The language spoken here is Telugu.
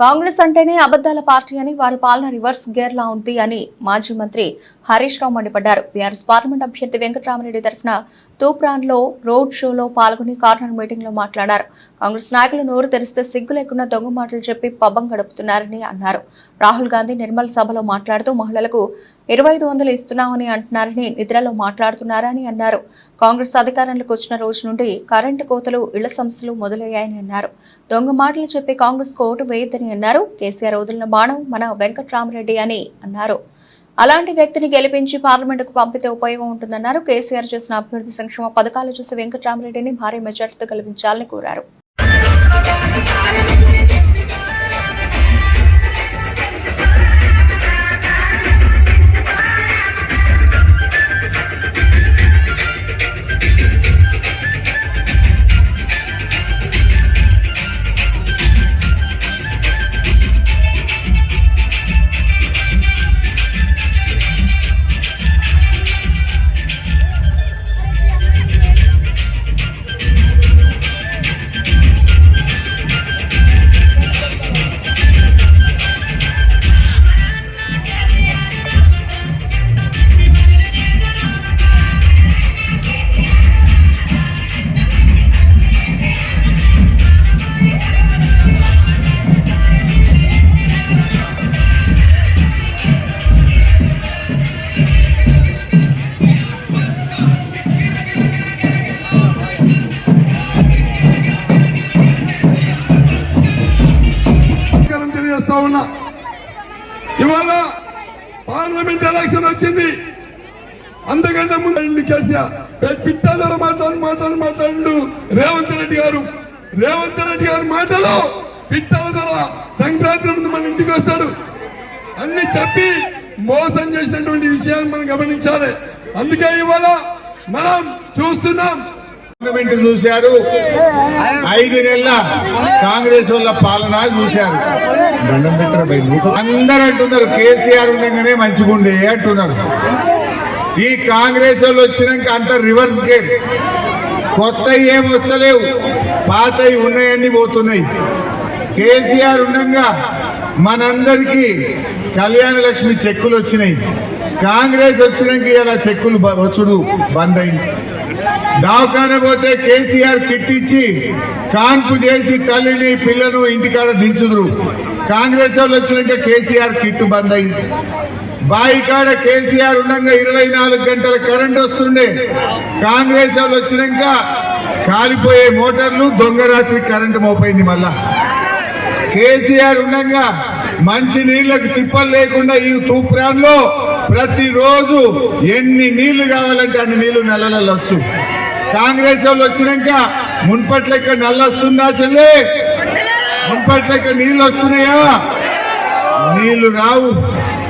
కాంగ్రెస్ అంటేనే అబద్దాల పార్టీ అని వారి పాలన రివర్స్ గేర్ లా ఉంది అని మాజీ మంత్రి హరీష్ రావు మండిపడ్డారు. బీఆర్ఎస్ పార్లమెంట్ అభ్యర్థి వెంకటరామరెడ్డి తరఫున తూప్రాన్ లో రోడ్ షోలో పాల్గొని కార్నర్ మీటింగ్ లో మాట్లాడారు. కాంగ్రెస్ నాయకులు నోరు తెరిస్తే సిగ్గు లేకుండా దొంగ మాటలు చెప్పి పబ్బం గడుపుతున్నారని అన్నారు. రాహుల్ గాంధీ నిర్మల్ సభలో మాట్లాడుతూ మహిళలకు 2500 ఇస్తున్నామని అంటున్నారని, నిద్రలో మాట్లాడుతున్నారని అన్నారు. కాంగ్రెస్ అధికారంలోకి వచ్చిన రోజు నుండి కరెంటు కోతలు, ఇళ్ల సమస్యలు మొదలయ్యాయని అన్నారు. దొంగ మాటలు చెప్పి కాంగ్రెస్ కు ఓటు వేయద్దని అన్నారు. కేసీఆర్ వదిలిన బాణం మన వెంకటరామరెడ్డి అని అన్నారు. అలాంటి వ్యక్తిని గెలిపించి పార్లమెంటుకు పంపితే ఉపయోగం ఉంటుందన్నారు. కేసీఆర్ చేసిన అభివృద్ధి సంక్షేమ పథకాలు చూసి వెంకటరామరెడ్డిని భారీ మెజార్టీతో గెలిపించాలని కోరారు. ఇవాళ పార్లమెంట్ ఎలక్షన్ వచ్చింది. అంతకంటే ముందు కేసీఆర్ పిట్టధర మాట్లాడు రేవంత్ రెడ్డి గారు మాటలో పిట్టల ధర సంక్రాంతి ముందు మన ఇంటికి వస్తాడు అన్ని చెప్పి మోసం చేసినటువంటి విషయాన్ని మనం గమనించాలి. అందుకే ఇవాళ మనం చూస్తున్నాం. చూశారు 5 నెలల కాంగ్రెస్ వాళ్ళ పాలన చూశారు. అందరూ అంటున్నారు కేసీఆర్ ఉండగానే మంచిగుండే అంటున్నారు. ఈ కాంగ్రెస్ వాళ్ళు వచ్చినాక అంత రివర్స్ గేమ్. కొత్త ఏం వస్తలేవు, పాతవి ఉన్నాయన్నీ పోతున్నాయి. కేసీఆర్ ఉండగా మనందరికీ కళ్యాణ లక్ష్మి చెక్కులు వచ్చినాయి. కాంగ్రెస్ వచ్చినాక ఇలా చెక్కులు వచ్చుడు బంద్ అయింది. దవాఖాన పోతే కేసీఆర్ కిట్ ఇచ్చి కాన్పు చేసి తల్లిని పిల్లను ఇంటికాడ దించుదురు. కాంగ్రెస్ వాళ్ళు వచ్చినాక కేసీఆర్ కిట్ బంద్ అయింది. బాయి కాడ కేసీఆర్ ఉండగా 24 గంటల కరెంట్ వస్తుండే. కాంగ్రెస్ వాళ్ళు వచ్చినాక కాలిపోయే మోటార్లు, దొంగరాత్రి కరెంటు మోపోయింది. మళ్ళా కేసీఆర్ ఉండగా మంచి నీళ్లకు తిప్పలు లేకుండా ఈ తూప్రాన్ లో ప్రతిరోజు ఎన్ని నీళ్లు కావాలంటే అన్ని నీళ్లు నెలలలో వచ్చు. కాంగ్రెస్ వాళ్ళు వచ్చినాక మున్పటి లెక్క నల్లొస్తుందా చెల్లె? మున్పటి లెక్క నీళ్లు వస్తున్నాయా? నీళ్లు రావు.